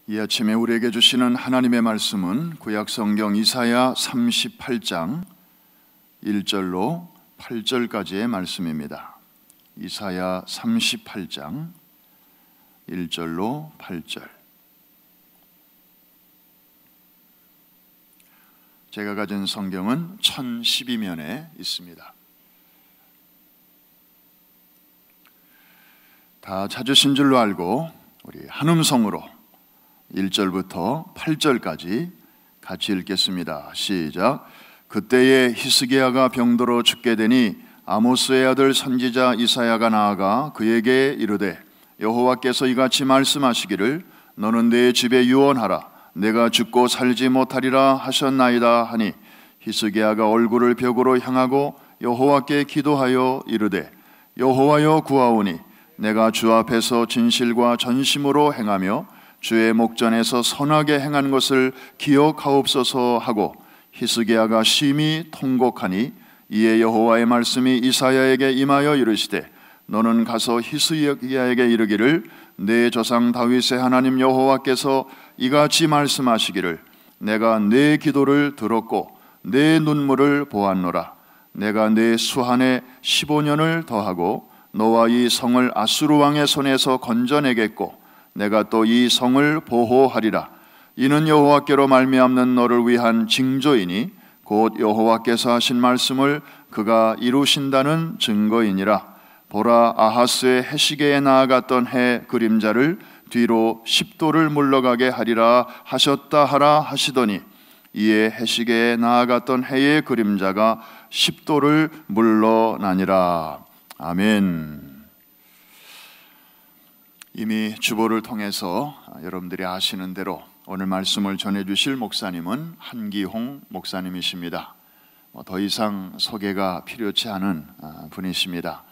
이 아침에 우리에게 주시는 하나님의 말씀은 구약성경 이사야 38장 1절로 8절까지의 말씀입니다. 이사야 38장 1절로 8절. 제가 가진 성경은 1012면에 있습니다. 다 찾으신 줄로 알고 우리 한음성으로 1절부터 8절까지 같이 읽겠습니다. 시작. 그때에 히스기야가 병들어 죽게 되니 아모스의 아들 선지자 이사야가 나아가 그에게 이르되 여호와께서 이같이 말씀하시기를 너는 내 집에 유언하라. 내가 죽고 살지 못하리라 하셨나이다 하니 히스기야가 얼굴을 벽으로 향하고 여호와께 기도하여 이르되 여호와여 구하오니 내가 주 앞에서 진실과 전심으로 행하며 주의 목전에서 선하게 행한 것을 기억하옵소서 하고 히스기야가 심히 통곡하니 이에 여호와의 말씀이 이사야에게 임하여 이르시되 너는 가서 히스기야에게 이르기를 내 조상 다윗의 하나님 여호와께서 이같이 말씀하시기를 내가 내 기도를 들었고 내 눈물을 보았노라. 내가 내 수한에 15년을 더하고 너와 이 성을 아수르 왕의 손에서 건져내겠고 내가 또 이 성을 보호하리라. 이는 여호와께로 말미암는 너를 위한 징조이니 곧 여호와께서 하신 말씀을 그가 이루신다는 증거이니라. 보라, 아하스의 해시계에 나아갔던 해 그림자를 뒤로 10도를 물러가게 하리라 하셨다 하라 하시더니 이에 해시계에 나아갔던 해의 그림자가 10도를 물러나니라. 아멘. 이미 주보를 통해서 여러분들이 아시는 대로 오늘 말씀을 전해주실 목사님은 한기홍 목사님이십니다. 더 이상 소개가 필요치 않은 분이십니다.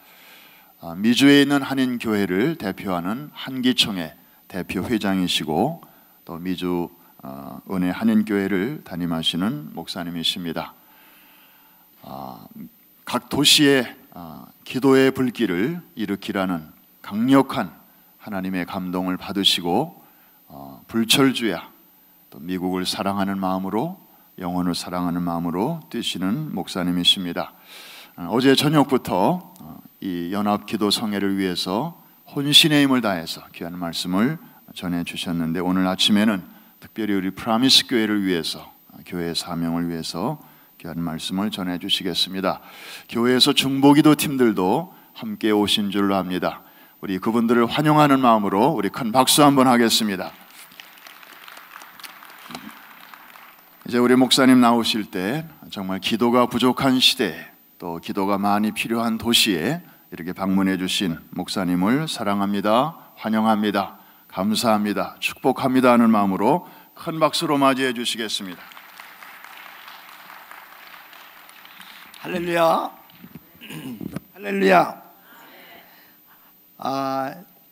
미주에 있는 한인교회를 대표하는 한기총의 대표 회장이시고 또 미주 은혜 한인교회를 담임하시는 목사님이십니다. 각 도시에 기도의 불길을 일으키라는 강력한 하나님의 감동을 받으시고 불철주야 또 미국을 사랑하는 마음으로 영혼을 사랑하는 마음으로 뛰시는 목사님이십니다. 어제 저녁부터 이 연합기도 성회를 위해서 혼신의 힘을 다해서 귀한 말씀을 전해주셨는데 오늘 아침에는 특별히 우리 프라미스 교회를 위해서 교회의 사명을 위해서 귀한 말씀을 전해주시겠습니다. 교회에서 중보기도 팀들도 함께 오신 줄로 압니다. 우리 그분들을 환영하는 마음으로 우리 큰 박수 한번 하겠습니다. 이제 우리 목사님 나오실 때 정말 기도가 부족한 시대에 또 기도가 많이 필요한 도시에 이렇게 방문해 주신 목사님을 사랑합니다, 환영합니다, 감사합니다, 축복합니다 하는 마음으로 큰 박수로 맞이해 주시겠습니다. 할렐루야. 할렐루야.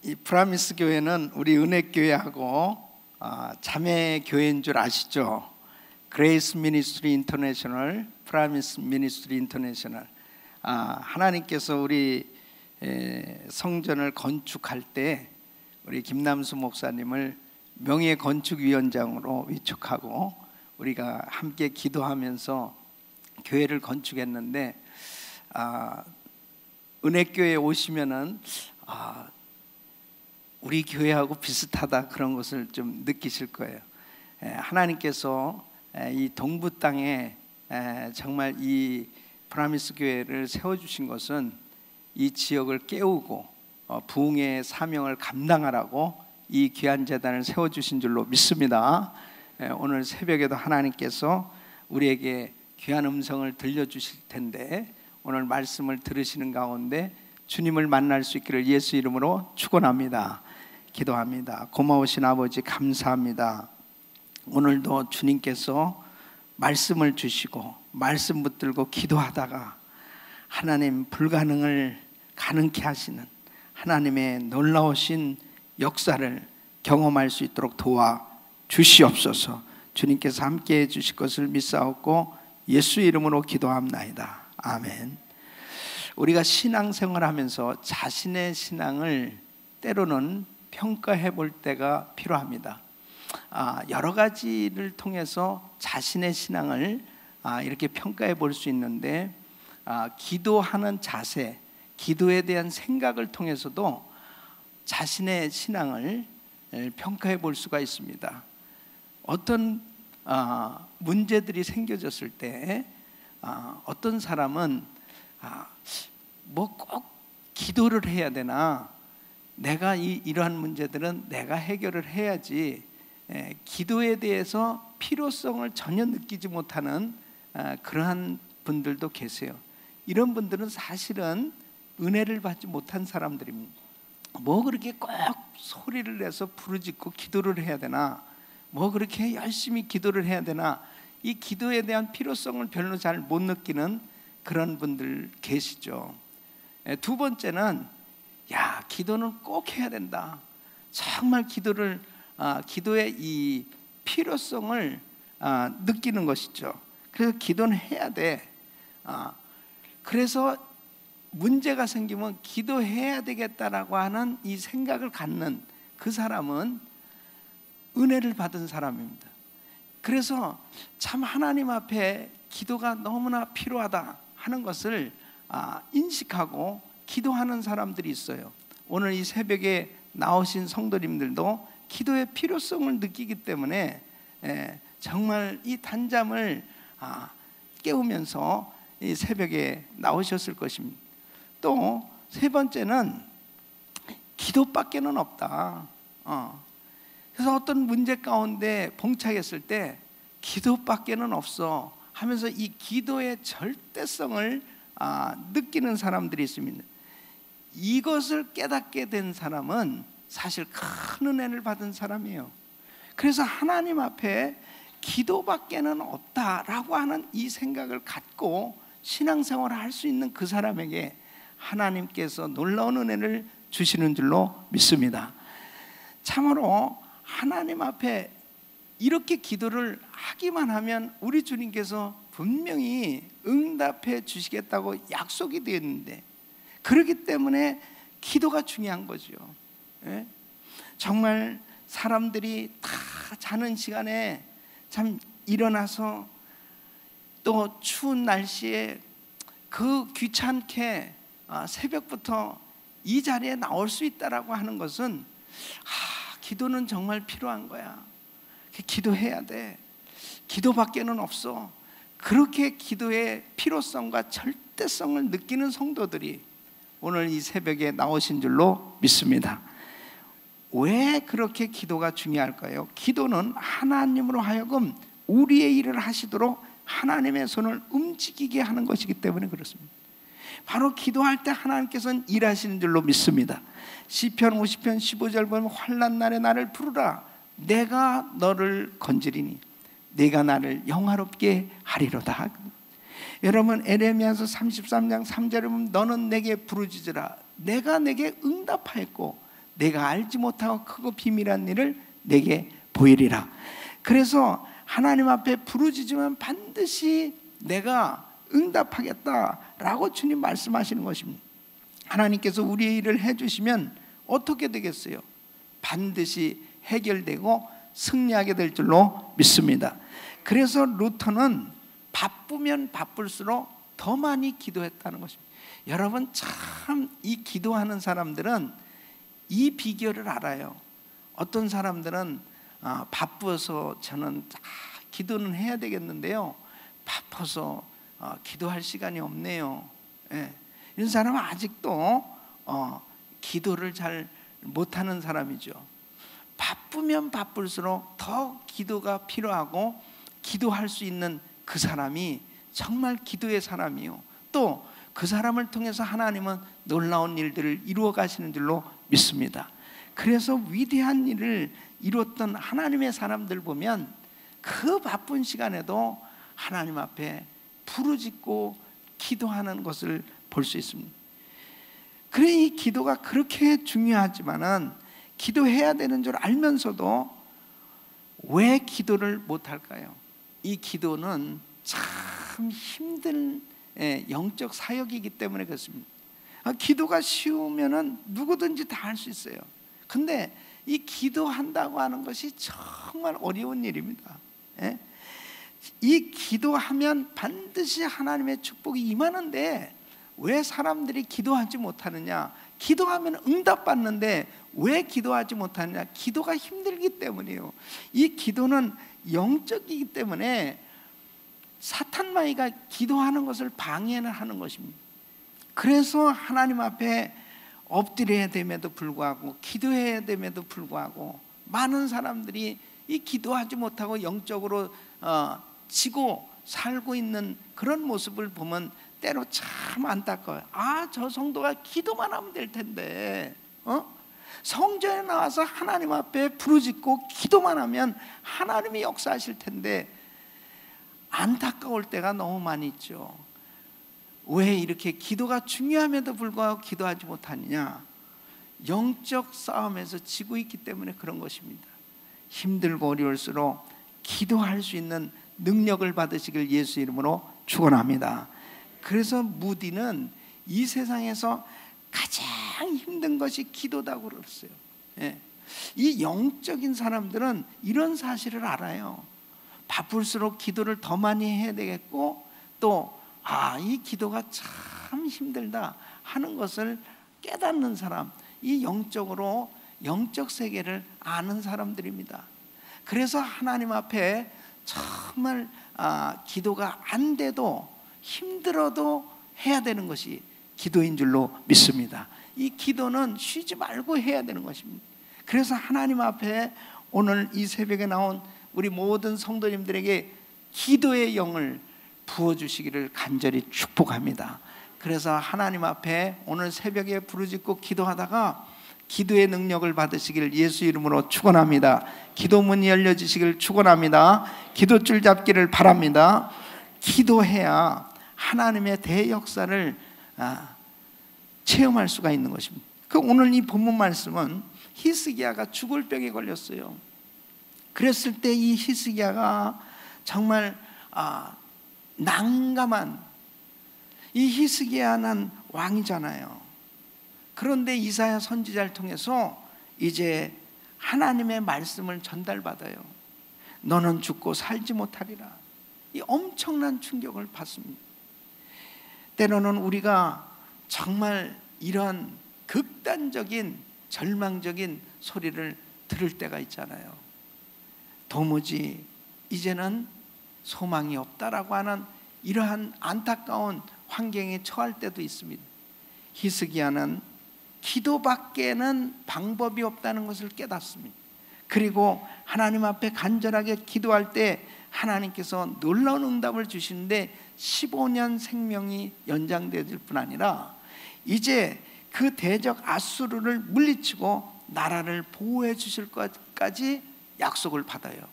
이 프라미스 교회는 우리 은혜교회하고 자매 교회인 줄 아시죠? 그레이스 미니스트리 인터내셔널, 프라미스 미니스트리 인터내셔널. 하나님께서 우리 성전을 건축할 때 우리 김남수 목사님을 명예 건축위원장으로 위촉하고 우리가 함께 기도하면서 교회를 건축했는데 은혜교회에 오시면은 우리 교회하고 비슷하다 그런 것을 좀 느끼실 거예요. 하나님께서 이 동부 땅에 정말 이 프라미스 교회를 세워주신 것은 이 지역을 깨우고 부흥의 사명을 감당하라고 이 귀한 제단을 세워주신 줄로 믿습니다. 오늘 새벽에도 하나님께서 우리에게 귀한 음성을 들려주실 텐데 오늘 말씀을 들으시는 가운데 주님을 만날 수 있기를 예수 이름으로 축원합니다. 기도합니다. 고마우신 아버지 감사합니다. 오늘도 주님께서 말씀을 주시고 말씀 붙들고 기도하다가 하나님 불가능을 가능케 하시는 하나님의 놀라우신 역사를 경험할 수 있도록 도와 주시옵소서. 주님께서 함께해 주실 것을 믿사옵고 예수 이름으로 기도합나이다. 아멘. 우리가 신앙생활하면서 자신의 신앙을 때로는 평가해 볼 때가 필요합니다. 여러 가지를 통해서 자신의 신앙을 이렇게 평가해 볼 수 있는데, 기도하는 자세, 기도에 대한 생각을 통해서도 자신의 신앙을 평가해 볼 수가 있습니다. 어떤 문제들이 생겨졌을 때 어떤 사람은 뭐 꼭 기도를 해야 되나, 내가 이러한 문제들은 내가 해결을 해야지, 기도에 대해서 필요성을 전혀 느끼지 못하는 그러한 분들도 계세요. 이런 분들은 사실은 은혜를 받지 못한 사람들입니다. 뭐 그렇게 꼭 소리를 내서 부르짖고 기도를 해야 되나, 뭐 그렇게 열심히 기도를 해야 되나, 이 기도에 대한 필요성을 별로 잘 못 느끼는 그런 분들 계시죠. 두 번째는 기도는 꼭 해야 된다. 정말 기도의 이 필요성을 느끼는 것이죠. 그래서 기도는 해야 돼. 그래서 문제가 생기면 기도해야 되겠다라고 하는 이 생각을 갖는 그 사람은 은혜를 받은 사람입니다. 그래서 참 하나님 앞에 기도가 너무나 필요하다 하는 것을 인식하고 기도하는 사람들이 있어요. 오늘 이 새벽에 나오신 성도님들도 기도의 필요성을 느끼기 때문에 정말 이 단잠을 깨우면서 이 새벽에 나오셨을 것입니다. 또 세 번째는 기도밖에는 없다. 그래서 어떤 문제 가운데 봉착했을 때 기도밖에는 없어 하면서 이 기도의 절대성을 느끼는 사람들이 있습니다. 이것을 깨닫게 된 사람은 사실 큰 은혜를 받은 사람이에요. 그래서 하나님 앞에 기도밖에는 없다라고 하는 이 생각을 갖고 신앙생활을 할 수 있는 그 사람에게 하나님께서 놀라운 은혜를 주시는 줄로 믿습니다. 참으로 하나님 앞에 이렇게 기도를 하기만 하면 우리 주님께서 분명히 응답해 주시겠다고 약속이 되어 있는데, 그렇기 때문에 기도가 중요한 거죠. 정말 사람들이 다 자는 시간에 참 일어나서 또 추운 날씨에 그 귀찮게 새벽부터 이 자리에 나올 수 있다라고 하는 것은 기도는 정말 필요한 거야. 기도해야 돼. 기도밖에는 없어. 그렇게 기도의 필요성과 절대성을 느끼는 성도들이 오늘 이 새벽에 나오신 줄로 믿습니다. 왜 그렇게 기도가 중요할까요? 기도는 하나님으로 하여금 우리의 일을 하시도록 하나님의 손을 움직이게 하는 것이기 때문에 그렇습니다. 바로 기도할 때 하나님께서는 일하시는 줄로 믿습니다. 시편 50편 15절 보면 환난 날에 나를 부르라. 내가 너를 건지리니 내가 나를 영화롭게 하리로다. 여러분 에레미야서 33장 3절에 보면 너는 내게 부르짖으라. 내가 내게 응답하였고 내가 알지 못하고 크고 비밀한 일을 내게 보이리라. 그래서 하나님 앞에 부르짖으면 반드시 내가 응답하겠다라고 주님 말씀하시는 것입니다. 하나님께서 우리의 일을 해주시면 어떻게 되겠어요? 반드시 해결되고 승리하게 될 줄로 믿습니다. 그래서 루터는 바쁘면 바쁠수록 더 많이 기도했다는 것입니다. 여러분 참 이 기도하는 사람들은 이 비결을 알아요. 어떤 사람들은 바빠서 저는 기도는 해야 되겠는데요, 바빠서 기도할 시간이 없네요. 이런 사람은 아직도 기도를 잘 못하는 사람이죠. 바쁘면 바쁠수록 더 기도가 필요하고 기도할 수 있는 그 사람이 정말 기도의 사람이요, 또 그 사람을 통해서 하나님은 놀라운 일들을 이루어 가시는 줄로 믿습니다. 그래서 위대한 일을 이뤘던 하나님의 사람들 보면 그 바쁜 시간에도 하나님 앞에 부르짖고 기도하는 것을 볼 수 있습니다. 그래 이 기도가 그렇게 중요하지만은 기도해야 되는 줄 알면서도 왜 기도를 못할까요? 이 기도는 참 힘든 영적 사역이기 때문에 그렇습니다. 기도가 쉬우면은 누구든지 다 할 수 있어요. 근데 이 기도한다고 하는 것이 정말 어려운 일입니다. 예? 이 기도하면 반드시 하나님의 축복이 임하는데 왜 사람들이 기도하지 못하느냐? 기도하면 응답받는데 왜 기도하지 못하느냐? 기도가 힘들기 때문이에요. 이 기도는 영적이기 때문에 사탄마귀가 기도하는 것을 방해는 하는 것입니다. 그래서 하나님 앞에 엎드려야 됨에도 불구하고 기도해야 됨에도 불구하고 많은 사람들이 이 기도하지 못하고 영적으로 지고 살고 있는 그런 모습을 보면 때로 참 안타까워요. 저 성도가 기도만 하면 될 텐데 성전에 나와서 하나님 앞에 부르짖고 기도만 하면 하나님이 역사하실 텐데 안타까울 때가 너무 많이 있죠. 왜 이렇게 기도가 중요함에도 불구하고 기도하지 못하느냐? 영적 싸움에서 지고 있기 때문에 그런 것입니다. 힘들고 어려울수록 기도할 수 있는 능력을 받으시길 예수 이름으로 축원합니다. 그래서 무디는 이 세상에서 가장 힘든 것이 기도다고 그랬어요. 예. 이 영적인 사람들은 이런 사실을 알아요. 바쁠수록 기도를 더 많이 해야 되겠고 또 이 기도가 참 힘들다 하는 것을 깨닫는 사람, 이 영적으로 영적 세계를 아는 사람들입니다. 그래서 하나님 앞에 정말 기도가 안 돼도 힘들어도 해야 되는 것이 기도인 줄로 믿습니다. 이 기도는 쉬지 말고 해야 되는 것입니다. 그래서 하나님 앞에 오늘 이 새벽에 나온 우리 모든 성도님들에게 기도의 영을 부어주시기를 간절히 축복합니다. 그래서 하나님 앞에 오늘 새벽에 부르짖고 기도하다가 기도의 능력을 받으시기를 예수 이름으로 축원합니다. 기도문이 열려지시기를 축원합니다. 기도줄 잡기를 바랍니다. 기도해야 하나님의 대역사를 체험할 수가 있는 것입니다. 오늘 이 본문 말씀은 히스기야가 죽을 병에 걸렸어요. 그랬을 때 이 히스기야가 정말 난감한, 이 히스기야는 왕이잖아요. 그런데 이사야 선지자를 통해서 이제 하나님의 말씀을 전달받아요. 너는 죽고 살지 못하리라. 이 엄청난 충격을 받습니다. 때로는 우리가 정말 이런 극단적인 절망적인 소리를 들을 때가 있잖아요. 도무지 이제는 소망이 없다라고 하는 이러한 안타까운 환경에 처할 때도 있습니다. 히스기야는 기도밖에는 방법이 없다는 것을 깨닫습니다. 그리고 하나님 앞에 간절하게 기도할 때 하나님께서 놀라운 응답을 주시는데 15년 생명이 연장될 뿐 아니라 이제 그 대적 아수르를 물리치고 나라를 보호해 주실 것까지 약속을 받아요.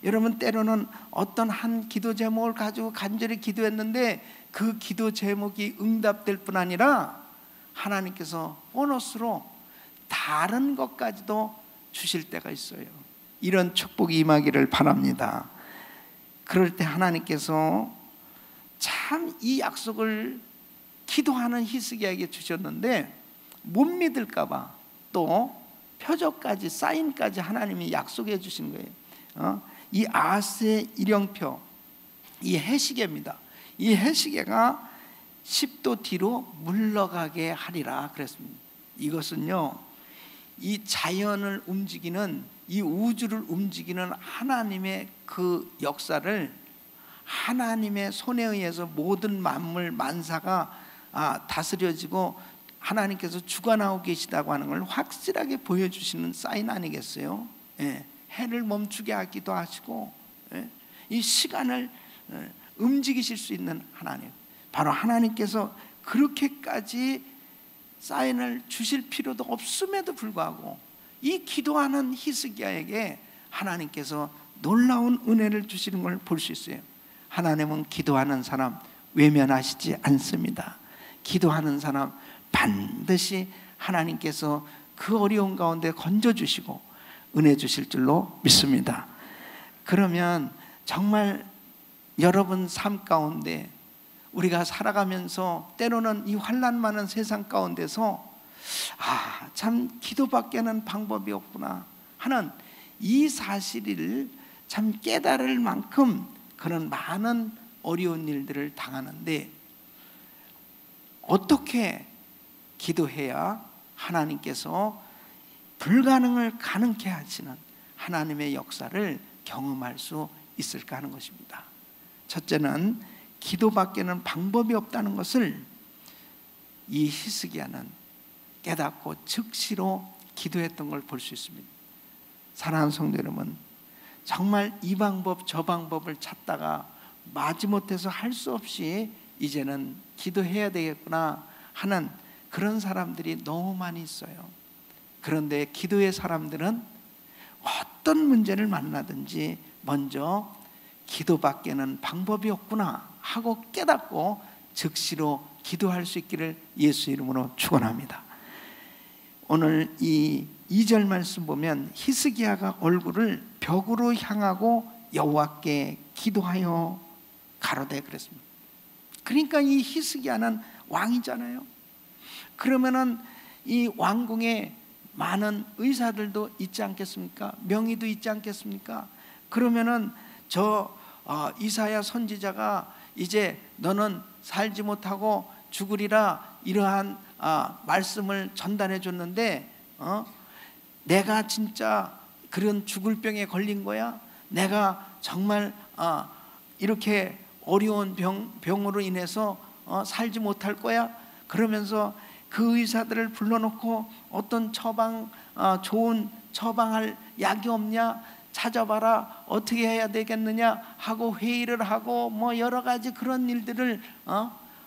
여러분, 때로는 어떤 한 기도 제목을 가지고 간절히 기도했는데 그 기도 제목이 응답될 뿐 아니라 하나님께서 보너스로 다른 것까지도 주실 때가 있어요. 이런 축복이 임하기를 바랍니다. 그럴 때 하나님께서 참 이 약속을 기도하는 히스기야에게 주셨는데 못 믿을까 봐 또 표적까지 사인까지 하나님이 약속해 주신 거예요. 이 아하스의 일령표, 이 해시계입니다. 이 해시계가 10도 뒤로 물러가게 하리라 그랬습니다. 이것은요, 이 자연을 움직이는, 이 우주를 움직이는 하나님의 그 역사를 하나님의 손에 의해서 모든 만물 만사가 다스려지고 하나님께서 주관하고 계시다고 하는 걸 확실하게 보여주시는 사인 아니겠어요? 예. 해를 멈추게 하기도 하시고, 예. 이 시간을 움직이실 수 있는 하나님, 바로 하나님께서 그렇게까지 사인을 주실 필요도 없음에도 불구하고 이 기도하는 히스기야에게 하나님께서 놀라운 은혜를 주시는 걸 볼 수 있어요. 하나님은 기도하는 사람 외면하시지 않습니다. 기도하는 사람 반드시 하나님께서 그 어려운 가운데 건져주시고 은혜 주실 줄로 믿습니다. 그러면 정말 여러분 삶 가운데 우리가 살아가면서 때로는 이 환난 많은 세상 가운데서 참 기도밖에는 방법이 없구나 하는 이 사실을 참 깨달을 만큼 그런 많은 어려운 일들을 당하는데, 어떻게 기도해야 하나님께서 불가능을 가능케 하시는 하나님의 역사를 경험할 수 있을까 하는 것입니다. 첫째는 기도밖에는 방법이 없다는 것을 이 히스기야는 깨닫고 즉시로 기도했던 걸 볼 수 있습니다. 사랑하는 성도 여러분, 정말 이 방법 저 방법을 찾다가 마지못해서 할 수 없이 이제는 기도해야 되겠구나 하는 그런 사람들이 너무 많이 있어요. 그런데 기도의 사람들은 어떤 문제를 만나든지 먼저 기도밖에는 방법이 없구나 하고 깨닫고 즉시로 기도할 수 있기를 예수 이름으로 축원합니다. 오늘 이 2절 말씀 보면 히스기야가 얼굴을 벽으로 향하고 여호와께 기도하여 가로되 그랬습니다. 그러니까 이 히스기야는 왕이잖아요. 그러면은 이 왕궁에 많은 의사들도 있지 않겠습니까? 명의도 있지 않겠습니까? 그러면은 이사야 선지자가 이제 너는 살지 못하고 죽으리라 이러한 말씀을 전달해 줬는데, 내가 진짜 그런 죽을 병에 걸린 거야? 내가 정말 이렇게 어려운 병으로 인해서 살지 못할 거야? 그러면서 그 의사들을 불러놓고 어떤 좋은 처방할 약이 없냐? 찾아봐라. 어떻게 해야 되겠느냐 하고 회의를 하고 뭐 여러 가지 그런 일들을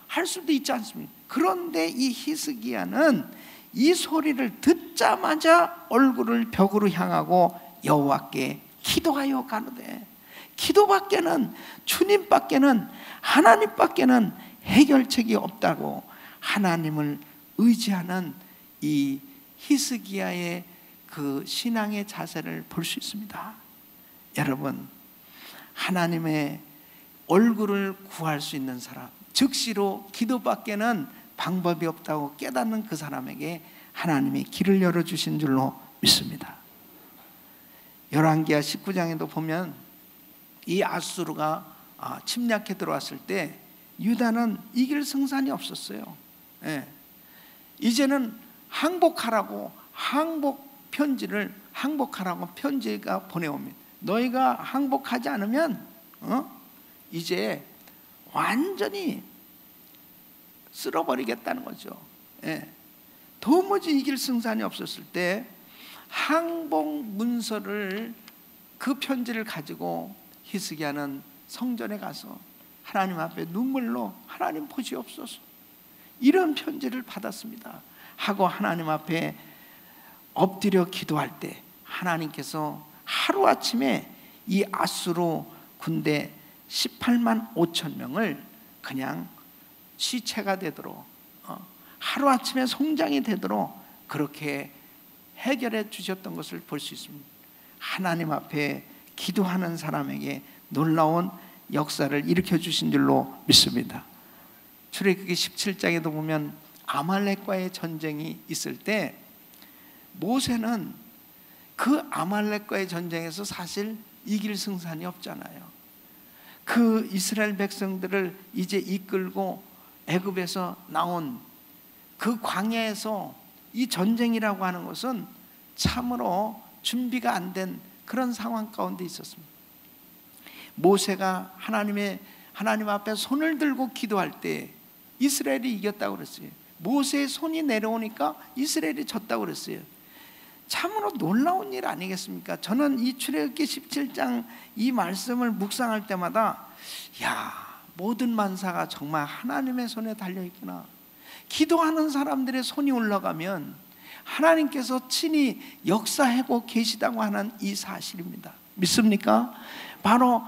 할 수도 있지 않습니까? 그런데 이 히스기야는 이 소리를 듣자마자 얼굴을 벽으로 향하고 여호와께 기도하여 가로되, 기도밖에는, 주님밖에는, 하나님밖에는 해결책이 없다고 하나님을 의지하는 이 히스기야의 그 신앙의 자세를 볼 수 있습니다. 여러분, 하나님의 얼굴을 구할 수 있는 사람, 즉시로 기도밖에는 방법이 없다고 깨닫는 그 사람에게 하나님이 길을 열어주신 줄로 믿습니다. 열왕기하 19장에도 보면 이 아수르가 침략해 들어왔을 때 유다는 이길 승산이 없었어요. 이제는 항복하라고 편지가 보내옵니다. 너희가 항복하지 않으면 이제 완전히 쓸어버리겠다는 거죠. 도무지 이길 승산이 없었을 때 항복 문서를, 그 편지를 가지고 히스기야는 성전에 가서 하나님 앞에 눈물로 하나님 보시옵소서, 이런 편지를 받았습니다 하고 하나님 앞에 엎드려 기도할 때 하나님께서 하루아침에 이 아수르 군대 18만 5천 명을 그냥 시체가 되도록, 하루아침에 송장이 되도록 그렇게 해결해 주셨던 것을 볼 수 있습니다. 하나님 앞에 기도하는 사람에게 놀라운 역사를 일으켜 주신 줄로 믿습니다. 출애굽기 17장에도 보면 아말렉과의 전쟁이 있을 때 모세는 그 아말렉과의 전쟁에서 사실 이길 승산이 없잖아요. 그 이스라엘 백성들을 이제 이끌고 애굽에서 나온 그 광야에서 이 전쟁이라고 하는 것은 참으로 준비가 안 된 그런 상황 가운데 있었습니다. 모세가 하나님 앞에 손을 들고 기도할 때 이스라엘이 이겼다고 그랬어요. 모세의 손이 내려오니까 이스라엘이 졌다고 그랬어요. 참으로 놀라운 일 아니겠습니까? 저는 이 출애굽기 17장 이 말씀을 묵상할 때마다 모든 만사가 정말 하나님의 손에 달려있구나. 기도하는 사람들의 손이 올라가면 하나님께서 친히 역사하고 계시다고 하는 이 사실입니다. 믿습니까? 바로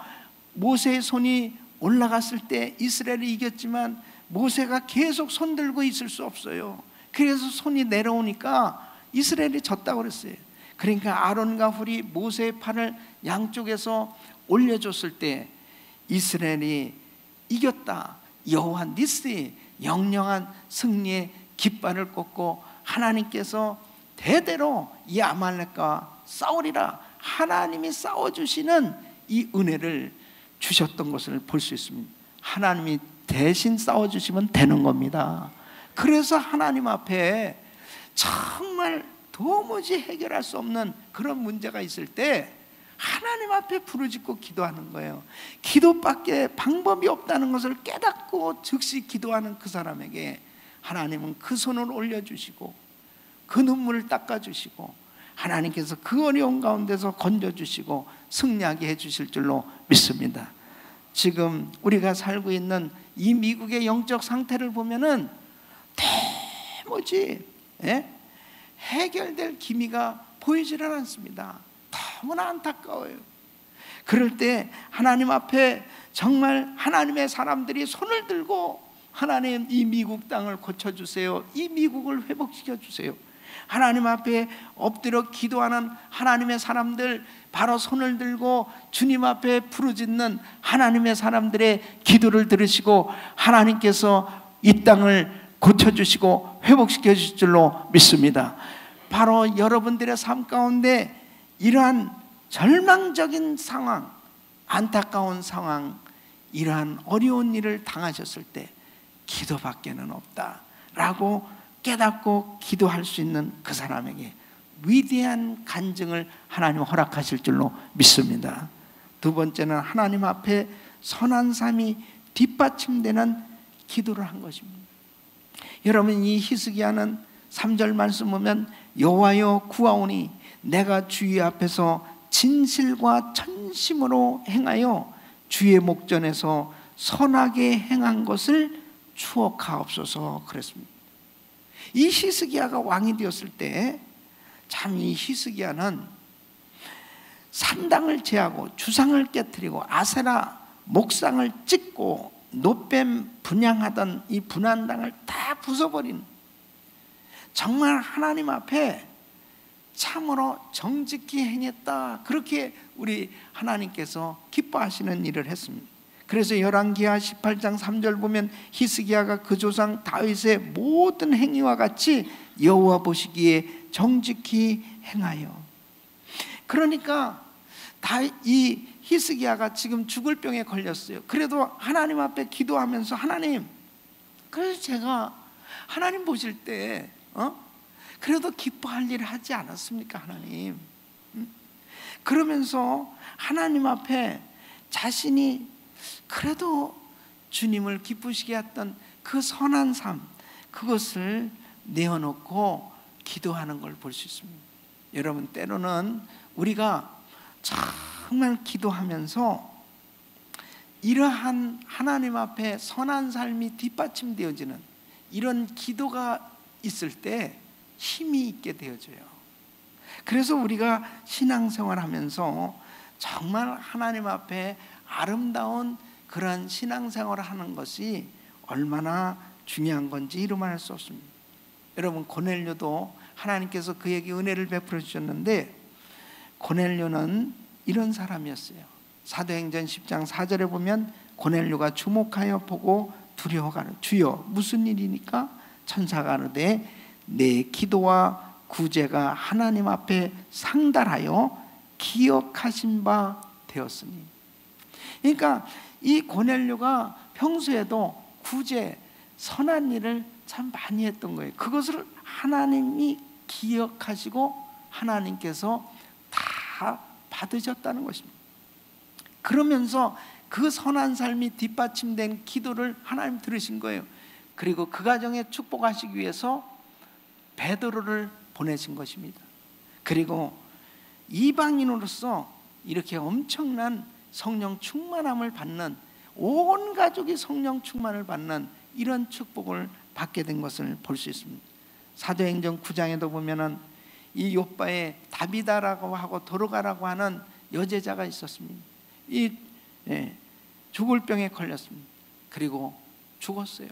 모세의 손이 올라갔을 때 이스라엘이 이겼지만 모세가 계속 손 들고 있을 수 없어요. 그래서 손이 내려오니까 이스라엘이 졌다고 그랬어요. 그러니까 아론과 훌이 모세의 팔을 양쪽에서 올려줬을 때 이스라엘이 이겼다, 여호와 니스의 영영한 승리의 깃발을 꽂고 하나님께서 대대로 이 아말렉과 싸우리라 하나님이 싸워주시는 이 은혜를 주셨던 것을 볼 수 있습니다. 하나님이 대신 싸워주시면 되는 겁니다. 그래서 하나님 앞에 정말 도무지 해결할 수 없는 그런 문제가 있을 때 하나님 앞에 부르짖고 기도하는 거예요. 기도밖에 방법이 없다는 것을 깨닫고 즉시 기도하는 그 사람에게 하나님은 그 손을 올려주시고 그 눈물을 닦아주시고 하나님께서 그 어려운 가운데서 건져주시고 승리하게 해주실 줄로 믿습니다. 지금 우리가 살고 있는 이 미국의 영적 상태를 보면은 도무지 해결될 기미가 보이지를 않습니다. 너무나 안타까워요. 그럴 때 하나님 앞에 정말 하나님의 사람들이 손을 들고 하나님 이 미국 땅을 고쳐주세요. 이 미국을 회복시켜주세요. 하나님 앞에 엎드려 기도하는 하나님의 사람들, 바로 손을 들고 주님 앞에 부르짖는 하나님의 사람들의 기도를 들으시고 하나님께서 이 땅을 고쳐주시고 회복시켜 주실 줄로 믿습니다. 바로 여러분들의 삶 가운데 이러한 절망적인 상황, 안타까운 상황, 이러한 어려운 일을 당하셨을 때 기도밖에는 없다라고 깨닫고 기도할 수 있는 그 사람에게 위대한 간증을 하나님 허락하실 줄로 믿습니다. 두 번째는 하나님 앞에 선한 삶이 뒷받침되는 기도를 한 것입니다. 여러분, 이 히스기야는 3절 말씀 보면 여호와여 구하오니 내가 주의 앞에서 진실과 천심으로 행하여 주의 목전에서 선하게 행한 것을 추억하옵소서 그랬습니다. 이 히스기야가 왕이 되었을 때 참 이 히스기야는 산당을 제하고 주상을 깨뜨리고 아세라 목상을 찍고 노뱀 분향하던 이 분향당을 다 부숴버린, 정말 하나님 앞에 참으로 정직히 행했다, 그렇게 우리 하나님께서 기뻐하시는 일을 했습니다. 그래서 열왕기하 18장 3절 보면 히스기야가 그 조상 다윗의 모든 행위와 같이 여호와 보시기에 정직히 행하여. 그러니까 이 히스기야가 지금 죽을 병에 걸렸어요. 그래도 하나님 앞에 기도하면서 하나님, 그래서 제가 하나님 보실 때 그래도 기뻐할 일을 하지 않았습니까 하나님? 그러면서 하나님 앞에 자신이 그래도 주님을 기쁘시게 했던 그 선한 삶, 그것을 내어놓고 기도하는 걸 볼 수 있습니다. 여러분, 때로는 우리가 정말 기도하면서 이러한 하나님 앞에 선한 삶이 뒷받침되어지는 이런 기도가 있을 때 힘이 있게 되어져요. 그래서 우리가 신앙생활하면서 정말 하나님 앞에 아름다운 그런 신앙생활을 하는 것이 얼마나 중요한 건지 이루말할 수 없습니다. 여러분, 고넬료도 하나님께서 그에게 은혜를 베풀어 주셨는데 고넬료는 이런 사람이었어요. 사도행전 10장 4절에 보면 고넬료가 주목하여 보고 두려워가는, 주여 무슨 일이니까? 천사가 가로되 내 기도와 구제가 하나님 앞에 상달하여 기억하신 바 되었으니. 그러니까 이 고넬료가 평소에도 구제, 선한 일을 참 많이 했던 거예요. 그것을 하나님이 기억하시고 하나님께서 다 받으셨다는 것입니다. 그러면서 그 선한 삶이 뒷받침된 기도를 하나님 들으신 거예요. 그리고 그 가정에 축복하시기 위해서 베드로를 보내신 것입니다. 그리고 이방인으로서 이렇게 엄청난 성령 충만함을 받는, 온 가족이 성령 충만을 받는 이런 축복을 받게 된 것을 볼 수 있습니다. 사도행전 9장에도 보면은 이 욥바에 다비다라고 하고 도로가라고 하는 여제자가 있었습니다. 죽을 병에 걸렸습니다. 그리고 죽었어요.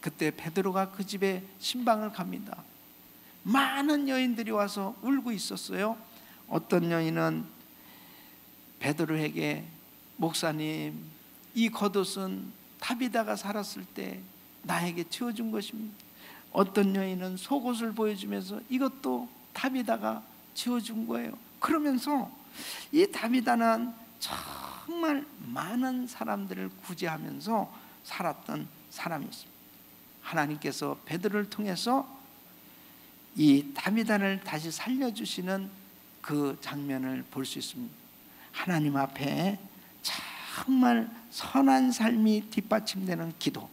그때 베드로가 그 집에 신방을 갑니다. 많은 여인들이 와서 울고 있었어요. 어떤 여인은 베드로에게 목사님, 이 겉옷은 다비다가 살았을 때 나에게 채워준 것입니다. 어떤 여인은 속옷을 보여주면서 이것도 다비다가 지어준 거예요. 그러면서 이 다비다는 정말 많은 사람들을 구제하면서 살았던 사람이었습니다. 하나님께서 베드로를 통해서 이 다비다를 다시 살려주시는 그 장면을 볼 수 있습니다. 하나님 앞에 정말 선한 삶이 뒷받침되는 기도,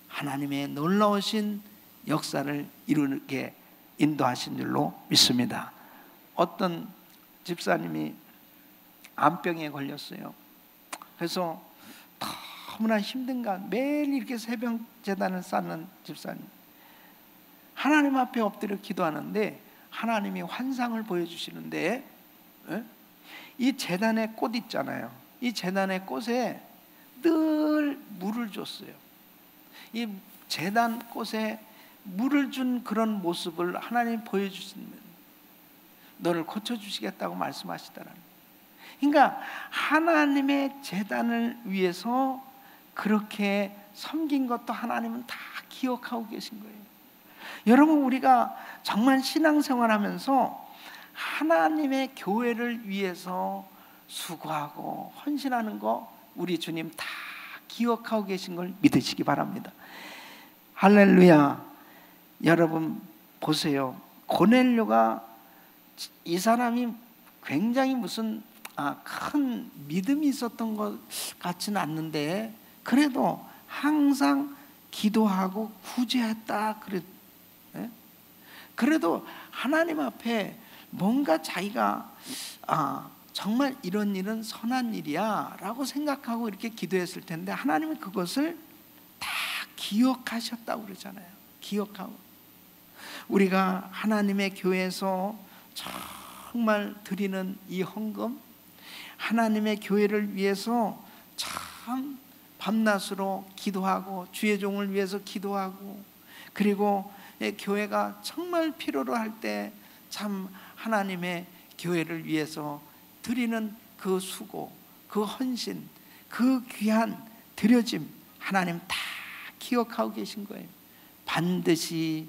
하나님의 놀라우신 역사를 이루게 인도하신 줄로 믿습니다. 어떤 집사님이 암병에 걸렸어요. 그래서 너무나 힘든가 매일 이렇게 새벽 제단을 쌓는 집사님, 하나님 앞에 엎드려 기도하는데 하나님이 환상을 보여주시는데, 이 제단의 꽃 있잖아요. 이 제단의 꽃에 늘 물을 줬어요. 이 제단 꽃에 물을 준 그런 모습을 하나님 보여주시면 너를 고쳐주시겠다고 말씀하시더라는. 그러니까 하나님의 제단을 위해서 그렇게 섬긴 것도 하나님은 다 기억하고 계신 거예요. 여러분, 우리가 정말 신앙생활하면서 하나님의 교회를 위해서 수고하고 헌신하는 거 우리 주님 다 기억하고 계신 걸 믿으시기 바랍니다. 할렐루야. 여러분 보세요. 고넬료가, 이 사람이 굉장히 무슨 큰 믿음이 있었던 것 같지는 않는데 그래도 항상 기도하고 구제했다. 그래도 하나님 앞에 뭔가 자기가 정말 이런 일은 선한 일이야 라고 생각하고 이렇게 기도했을 텐데 하나님은 그것을 다 기억하셨다고 그러잖아요. 기억하고, 우리가 하나님의 교회에서 정말 드리는 이 헌금, 하나님의 교회를 위해서 참 밤낮으로 기도하고 주의 종을 위해서 기도하고, 그리고 교회가 정말 필요로 할 때 참 하나님의 교회를 위해서 드리는 그 수고, 그 헌신, 그 귀한 드려짐 하나님 다 기억하고 계신 거예요. 반드시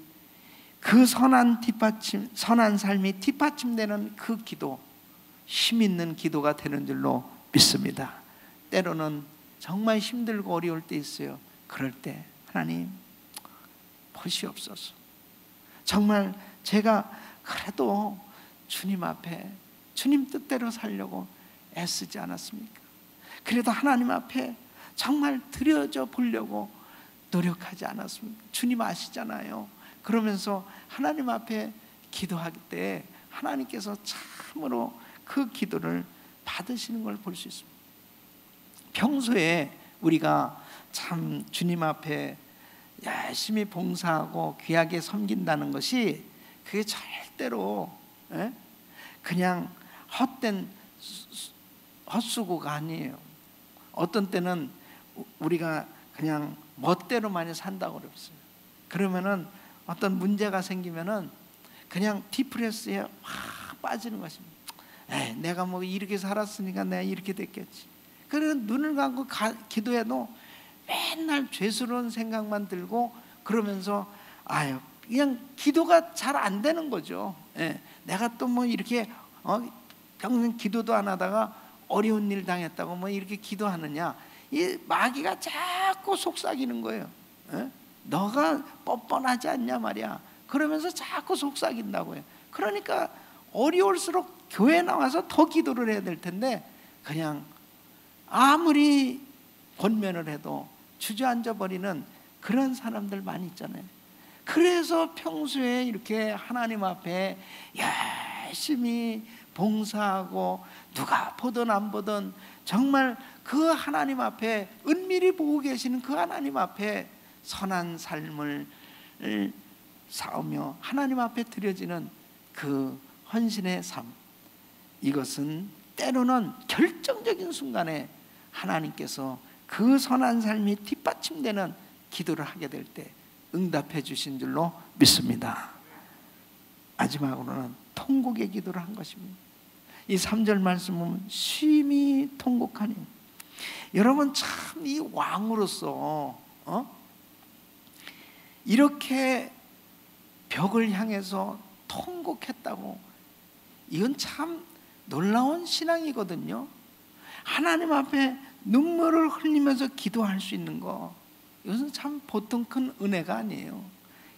그 선한 삶이 뒷받침되는 그 기도, 힘 있는 기도가 되는 줄로 믿습니다. 때로는 정말 힘들고 어려울 때 있어요. 그럴 때 하나님 보시옵소서. 정말 제가 그래도 주님 앞에 주님 뜻대로 살려고 애쓰지 않았습니까? 그래도 하나님 앞에 정말 드려져 보려고 노력하지 않았습니까? 주님 아시잖아요. 그러면서 하나님 앞에 기도할 때 하나님께서 참으로 그 기도를 받으시는 걸 볼 수 있습니다. 평소에 우리가 참 주님 앞에 열심히 봉사하고 귀하게 섬긴다는 것이 그게 절대로 그냥 헛된 헛수고가 아니에요. 어떤 때는 우리가 그냥 멋대로 많이 산다고 그랬어요. 그러면은 어떤 문제가 생기면은 그냥 디프레스에 확 빠지는 것입니다. 내가 뭐 이렇게 살았으니까 내가 이렇게 됐겠지. 그래서 눈을 감고 기도해도 맨날 죄스러운 생각만 들고 그러면서 그냥 기도가 잘 안 되는 거죠. 내가 또 뭐 이렇게 평생 기도도 안 하다가 어려운 일 당했다고 뭐 이렇게 기도하느냐. 이 마귀가 자꾸 속삭이는 거예요. 너가 뻔뻔하지 않냐 말이야. 그러면서 자꾸 속삭인다고요. 그러니까 어려울수록 교회 나와서 더 기도를 해야 될 텐데 그냥 아무리 권면을 해도 주저앉아 버리는 그런 사람들 많이 있잖아요. 그래서 평소에 이렇게 하나님 앞에 열심히 봉사하고 누가 보든 안 보든 정말 그 하나님 앞에 은밀히 보고 계시는 그 하나님 앞에 선한 삶을 싸우며 하나님 앞에 드려지는 그 헌신의 삶, 이것은 때로는 결정적인 순간에 하나님께서 그 선한 삶이 뒷받침되는 기도를 하게 될 때 응답해 주신 줄로 믿습니다. 마지막으로는 통곡의 기도를 한 것입니다. 이 3절 말씀 보면 심히 통곡하니, 여러분 참 이 왕으로서 이렇게 벽을 향해서 통곡했다고. 이건 참 놀라운 신앙이거든요. 하나님 앞에 눈물을 흘리면서 기도할 수 있는 거, 이것은 참 보통 큰 은혜가 아니에요.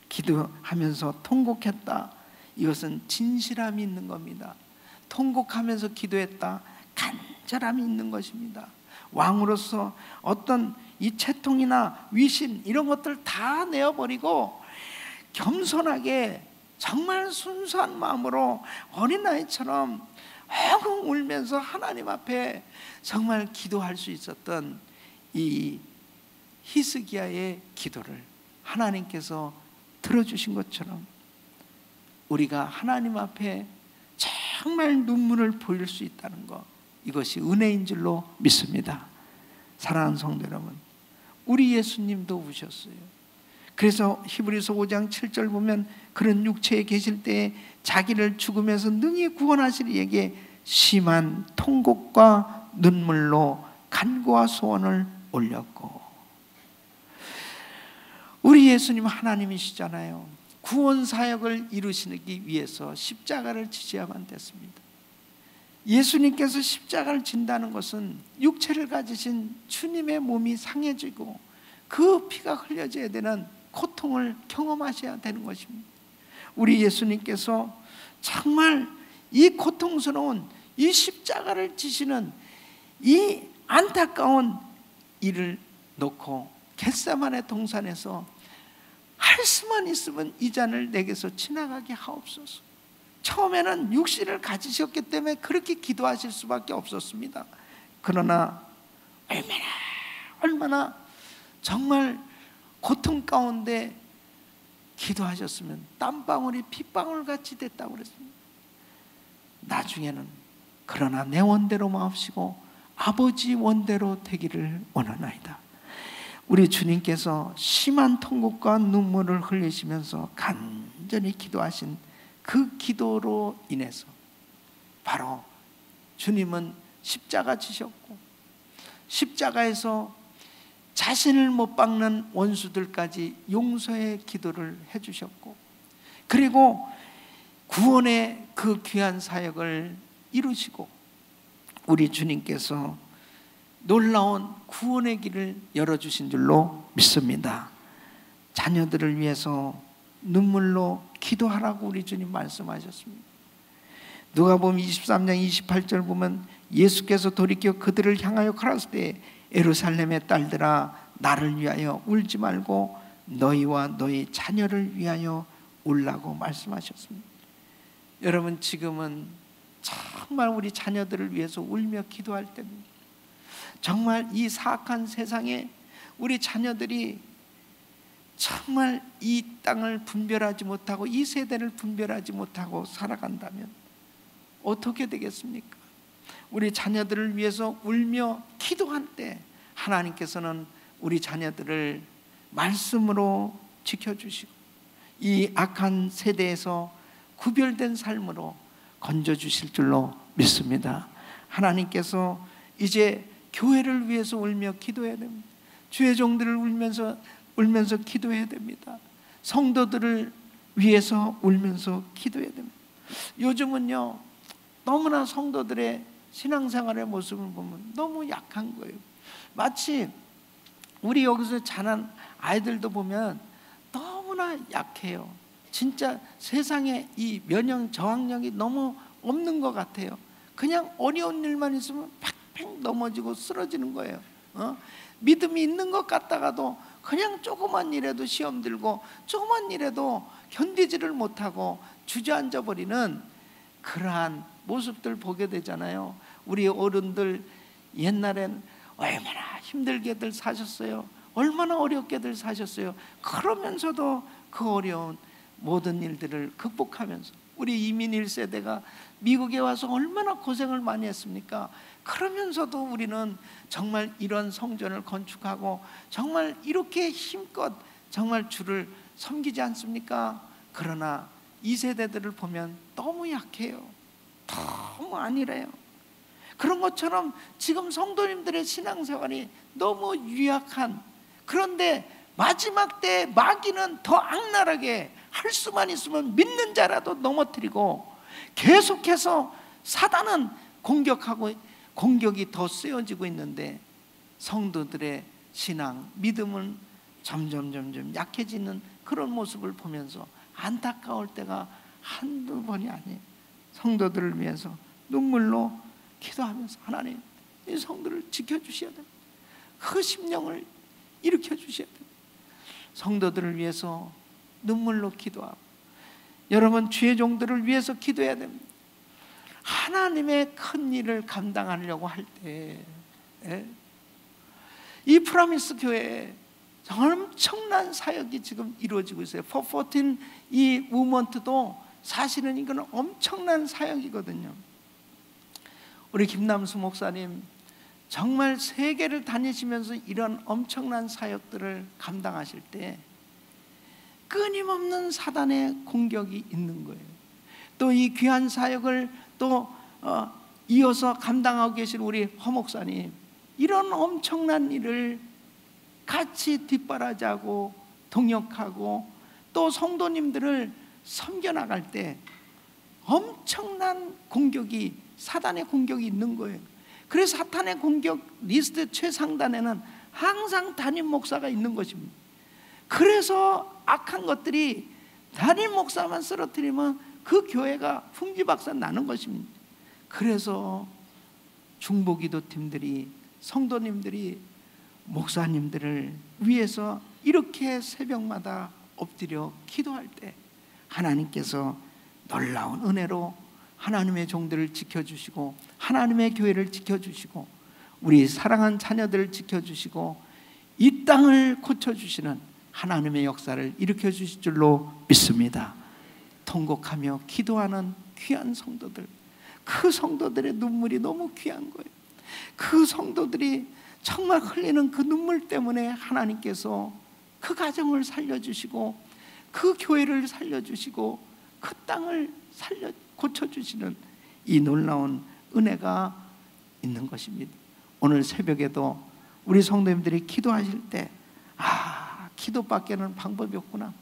기도하면서 통곡했다, 이것은 진실함이 있는 겁니다. 통곡하면서 기도했다, 간절함이 있는 것입니다. 왕으로서 어떤 이 채통이나 위신 이런 것들 다 내어버리고 겸손하게 정말 순수한 마음으로 어린아이처럼 엉엉 울면서 하나님 앞에 정말 기도할 수 있었던 이 히스기야의 기도를 하나님께서 들어주신 것처럼 우리가 하나님 앞에 정말 눈물을 보일 수 있다는 것, 이것이 은혜인 줄로 믿습니다. 사랑하는 성도 여러분, 우리 예수님도 우셨어요. 그래서 히브리서 5장 7절 보면 그런 육체에 계실 때에 자기를 죽으면서 능히 구원하실 이에게 심한 통곡과 눈물로 간구와 소원을 올렸고, 우리 예수님 하나님이시잖아요. 구원 사역을 이루시기 위해서 십자가를 지셔야만 됐습니다. 예수님께서 십자가를 진다는 것은 육체를 가지신 주님의 몸이 상해지고 그 피가 흘려져야 되는 고통을 경험하셔야 되는 것입니다. 우리 예수님께서 정말 이 고통스러운 이 십자가를 지시는 이 안타까운 일을 놓고 겟세마네 동산에서 할 수만 있으면 이 잔을 내게서 지나가게 하옵소서. 처음에는 육신을 가지셨기 때문에 그렇게 기도하실 수밖에 없었습니다. 그러나 얼마나 정말 고통 가운데 기도하셨으면 땀방울이 핏방울 같이 됐다고 그랬습니다. 나중에는 그러나 내 원대로 마옵시고 아버지 원대로 되기를 원하나이다. 우리 주님께서 심한 통곡과 눈물을 흘리시면서 간절히 기도하신 그 기도로 인해서 바로 주님은 십자가 지셨고 십자가에서 자신을 못 박는 원수들까지 용서의 기도를 해주셨고, 그리고 구원의 그 귀한 사역을 이루시고 우리 주님께서 놀라운 구원의 길을 열어주신 줄로 믿습니다. 자녀들을 위해서 눈물로 기도하라고 우리 주님 말씀하셨습니다. 누가복음 23장 28절 보면 예수께서 돌이켜 그들을 향하여 가라사대 때 예루살렘의 딸들아 나를 위하여 울지 말고 너희와 너희 자녀를 위하여 울라고 말씀하셨습니다. 여러분, 지금은 정말 우리 자녀들을 위해서 울며 기도할 때입니다. 정말 이 사악한 세상에 우리 자녀들이 정말 이 땅을 분별하지 못하고 이 세대를 분별하지 못하고 살아간다면 어떻게 되겠습니까? 우리 자녀들을 위해서 울며 기도할 때 하나님께서는 우리 자녀들을 말씀으로 지켜주시고 이 악한 세대에서 구별된 삶으로 건져주실 줄로 믿습니다. 하나님께서 이제 교회를 위해서 울며 기도해야 됩니다. 주의 종들을 울면서 기도해야 됩니다. 성도들을 위해서 울면서 기도해야 됩니다. 요즘은요, 너무나 성도들의 신앙생활의 모습을 보면 너무 약한 거예요. 마치 우리 여기서 자란 아이들도 보면 너무나 약해요. 진짜 세상에 이 면역 저항력이 너무 없는 것 같아요. 그냥 어려운 일만 있으면 팍팍 넘어지고 쓰러지는 거예요. 믿음이 있는 것 같다가도 그냥 조그만 일에도 시험 들고 조그만 일에도 견디지를 못하고 주저앉아 버리는 그러한 모습들 보게 되잖아요. 우리 어른들 옛날엔 얼마나 힘들게들 사셨어요. 얼마나 어렵게들 사셨어요. 그러면서도 그 어려운 모든 일들을 극복하면서 우리 이민 1세대가 미국에 와서 얼마나 고생을 많이 했습니까? 그러면서도 우리는 정말 이런 성전을 건축하고 정말 이렇게 힘껏 정말 주를 섬기지 않습니까? 그러나 이 세대들을 보면 너무 약해요. 너무 안일해요. 그런 것처럼 지금 성도님들의 신앙생활이 너무 유약한, 그런데 마지막 때 마귀는 더 악랄하게 할 수만 있으면 믿는 자라도 넘어뜨리고 계속해서 사단은 공격하고 공격이 더 세워지고 있는데 성도들의 신앙, 믿음은 점점 약해지는 그런 모습을 보면서 안타까울 때가 한두 번이 아니에요. 성도들을 위해서 눈물로 기도하면서 하나님, 이 성도를 지켜주셔야 됩니다. 그 심령을 일으켜 주셔야 됩니다. 성도들을 위해서 눈물로 기도하고, 여러분 주의 종들을 위해서 기도해야 됩니다. 하나님의 큰 일을 감당하려고 할 때 이 프라미스 교회에 엄청난 사역이 지금 이루어지고 있어요. 414 이 무먼트도 사실은 이건 엄청난 사역이거든요. 우리 김남수 목사님 정말 세계를 다니시면서 이런 엄청난 사역들을 감당하실 때 끊임없는 사단의 공격이 있는 거예요. 또 이 귀한 사역을 또 이어서 감당하고 계신 우리 허 목사님, 이런 엄청난 일을 같이 뒷바라지하고 동역하고 또 성도님들을 섬겨나갈 때 엄청난 공격이, 사단의 공격이 있는 거예요. 그래서 사탄의 공격 리스트 최상단에는 항상 담임 목사가 있는 것입니다. 그래서 악한 것들이 담임 목사만 쓰러뜨리면 그 교회가 풍지박산 나는 것입니다. 그래서 중보기도팀들이, 성도님들이 목사님들을 위해서 이렇게 새벽마다 엎드려 기도할 때 하나님께서 놀라운 은혜로 하나님의 종들을 지켜주시고, 하나님의 교회를 지켜주시고, 우리 사랑한 자녀들을 지켜주시고, 이 땅을 고쳐주시는 하나님의 역사를 일으켜 주실 줄로 믿습니다. 통곡하며 기도하는 귀한 성도들, 그 성도들의 눈물이 너무 귀한 거예요. 그 성도들이 정말 흘리는 그 눈물 때문에 하나님께서 그 가정을 살려주시고, 그 교회를 살려주시고, 그 땅을 고쳐주시는 이 놀라운 은혜가 있는 것입니다. 오늘 새벽에도 우리 성도님들이 기도하실 때 기도밖에는 방법이 없구나,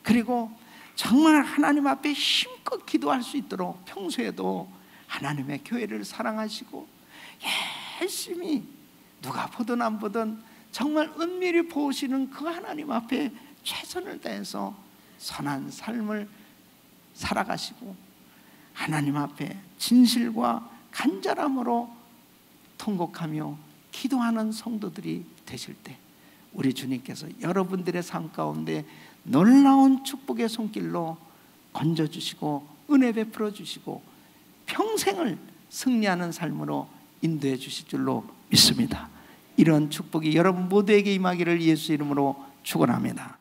그리고 정말 하나님 앞에 힘껏 기도할 수 있도록 평소에도 하나님의 교회를 사랑하시고 열심히 누가 보든 안 보든 정말 은밀히 보시는 그 하나님 앞에 최선을 다해서 선한 삶을 살아가시고, 하나님 앞에 진실과 간절함으로 통곡하며 기도하는 성도들이 되실 때 우리 주님께서 여러분들의 삶 가운데 놀라운 축복의 손길로 건져주시고 은혜 베풀어 주시고 평생을 승리하는 삶으로 인도해 주실 줄로 믿습니다. 이런 축복이 여러분 모두에게 임하기를 예수 이름으로 축원합니다.